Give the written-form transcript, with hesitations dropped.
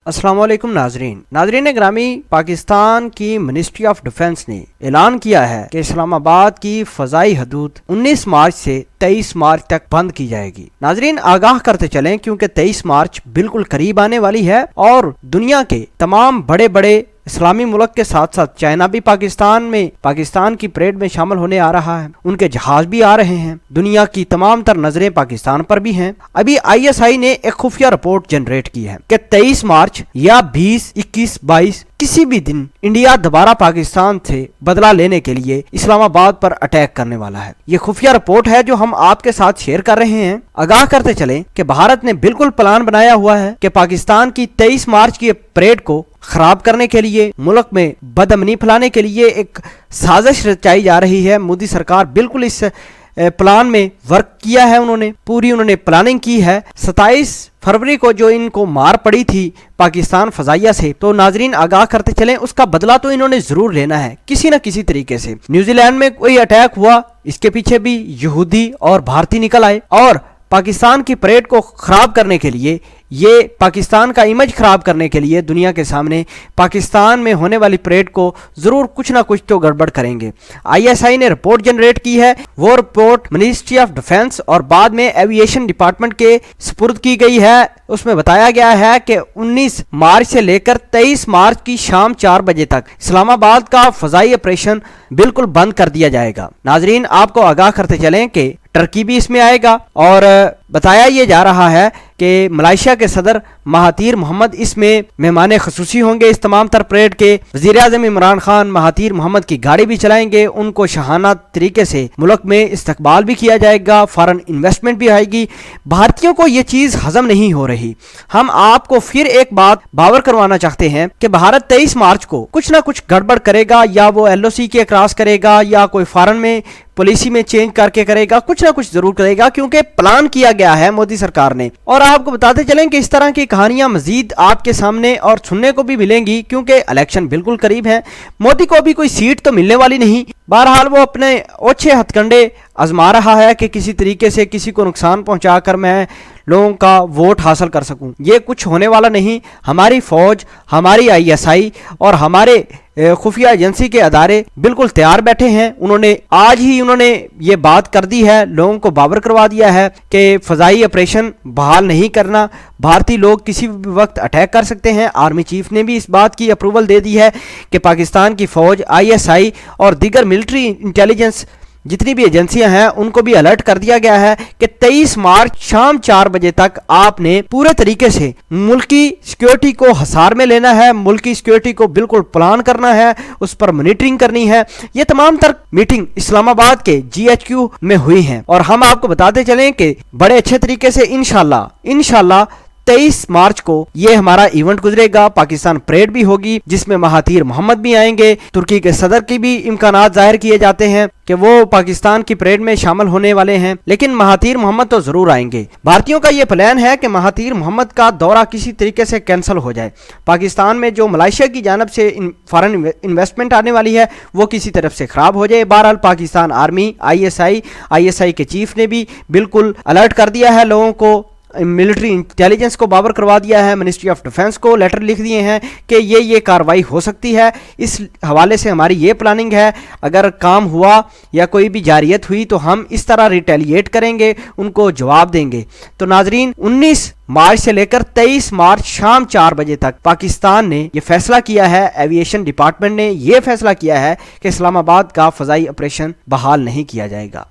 अस्सलाम वालेकुम नाजरीन ग्रामी, पाकिस्तान की मिनिस्ट्री ऑफ डिफेंस ने ऐलान किया है कि इस्लामाबाद की फजाई हदूद 19 मार्च से 23 मार्च तक बंद की जाएगी। नाजरीन आगाह करते चलें क्योंकि 23 मार्च बिल्कुल करीब आने वाली है और दुनिया के तमाम बड़े बड़े इस्लामी मुल्क के साथ साथ चाइना भी पाकिस्तान की परेड में शामिल होने आ रहा है। उनके जहाज भी आ रहे हैं। दुनिया की तमाम तर नजरें पाकिस्तान पर भी हैं। अभी ISI ने एक खुफिया रिपोर्ट जनरेट की है कि 23 मार्च या 20, 21, 22 किसी भी दिन इंडिया दोबारा पाकिस्तान से बदला लेने के लिए इस्लामाबाद पर अटैक करने वाला है। ये खुफिया रिपोर्ट है जो हम आपके साथ शेयर कर रहे हैं। आगाह करते चलें कि भारत ने बिल्कुल प्लान बनाया हुआ है कि पाकिस्तान की 23 मार्च की परेड को खराब करने के लिए, मुल्क में बदअमनी फैलाने के लिए एक साजिश रचाई जा रही है। मोदी सरकार बिल्कुल इस प्लान में वर्क किया है। उन्होंने प्लानिंग की है। 27 फरवरी को जो इनको मार पड़ी थी पाकिस्तान फजाइया से, तो नाजरीन आगाह करते चलें उसका बदला तो इन्होंने जरूर लेना है किसी न किसी तरीके से। न्यूजीलैंड में कोई अटैक हुआ, इसके पीछे भी यहूदी और भारतीय निकल आए और पाकिस्तान की परेड को खराब करने के लिए, ये पाकिस्तान का इमेज खराब करने के लिए दुनिया के सामने पाकिस्तान में होने वाली परेड को जरूर कुछ ना कुछ तो गड़बड़ करेंगे। ISI ने रिपोर्ट जनरेट की है। वो रिपोर्ट मिनिस्ट्री ऑफ डिफेंस और बाद में एविएशन डिपार्टमेंट के सुपुर्द की गई है। उसमें बताया गया है कि 19 मार्च से लेकर 23 मार्च की शाम 4 बजे तक इस्लामाबाद का फजाई ऑपरेशन बिल्कुल बंद कर दिया जाएगा। नाजरीन आपको आगाह करते चलें कि टर्की भी इसमें आएगा और बताया ये जा रहा है कि मलेशिया के सदर महातीर मोहम्मद इसमें मेहमान खसूसी होंगे। इस तमाम तर परेड के वजीर आज़म इमरान खान महातीर मोहम्मद की गाड़ी भी चलाएंगे। उनको शाहाना तरीके से मुल्क में इस्तकबाल भी किया जाएगा, फॉरेन इन्वेस्टमेंट भी आएगी। भारतीयों को ये चीज हजम नहीं हो रही। हम आपको फिर एक बात बावर करवाना चाहते हैं कि भारत 23 मार्च को कुछ ना कुछ गड़बड़ करेगा, या वो LOC के क्रॉस करेगा या कोई फॉरेन में पॉलिसी में चेंज करके करेगा, कुछ ना कुछ जरूर करेगा क्योंकि प्लान किया गया है मोदी सरकार ने। और आपको बताते चलें कि इस तरह की कहानियां मजीद आपके सामने और सुनने को भी मिलेंगी क्योंकि इलेक्शन बिल्कुल करीब है। मोदी को भी कोई सीट तो मिलने वाली नहीं। बहरहाल वो अपने ओछे हथकंडे आजमा रहा है कि किसी तरीके से किसी को नुकसान पहुंचाकर मैं लोगों का वोट हासिल कर सकूं। ये कुछ होने वाला नहीं। हमारी फौज, हमारी ISI और हमारे खुफिया एजेंसी के अदारे बिल्कुल तैयार बैठे हैं। आज ही उन्होंने ये बात कर दी है, लोगों को बावर करवा दिया है कि फजाई ऑपरेशन बहाल नहीं करना। भारतीय लोग किसी भी वक्त अटैक कर सकते हैं। आर्मी चीफ ने भी इस बात की अप्रूवल दे दी है कि पाकिस्तान की फौज, ISI और दीगर मिलिट्री इंटेलिजेंस जितनी भी एजेंसियां हैं उनको भी अलर्ट कर दिया गया है कि 23 मार्च शाम 4 बजे तक आपने पूरे तरीके से मुल्क की सिक्योरिटी को हसार में लेना है, मुल्क की सिक्योरिटी को बिल्कुल प्लान करना है, उस पर मॉनिटरिंग करनी है। ये तमाम तर मीटिंग इस्लामाबाद के GHQ में हुई हैं और हम आपको बताते चलें कि बड़े अच्छे तरीके से इंशाल्लाह 23 मार्च को ये हमारा इवेंट गुजरेगा। पाकिस्तान परेड भी होगी जिसमें महातीर मोहम्मद भी आएंगे। तुर्की के सदर की भी इम्कानात जाहिर किए जाते हैं कि वो पाकिस्तान की परेड में शामिल होने वाले हैं, लेकिन महातीर मोहम्मद तो जरूर आएंगे। भारतीयों का ये प्लान है कि महातीर मोहम्मद का दौरा किसी तरीके से कैंसिल हो जाए। पाकिस्तान में जो मलेशिया की जानब से फॉरेन इन्वेस्टमेंट आने वाली है वो किसी तरफ से खराब हो जाए। बहरहाल पाकिस्तान आर्मी, ISI के चीफ ने भी बिल्कुल अलर्ट कर दिया है लोगों को, मिलिट्री इंटेलिजेंस को बावर करवा दिया है, मिनिस्ट्री ऑफ डिफेंस को लेटर लिख दिए हैं कि ये कार्रवाई हो सकती है। इस हवाले से हमारी ये प्लानिंग है, अगर काम हुआ या कोई भी जारियत हुई तो हम इस तरह रिटेलिएट करेंगे, उनको जवाब देंगे। तो नाजरीन 19 मार्च से लेकर 23 मार्च शाम 4 बजे तक पाकिस्तान ने यह फैसला किया है, एविएशन डिपार्टमेंट ने यह फैसला किया है कि इस्लामाबाद का फजाई ऑपरेशन बहाल नहीं किया जाएगा।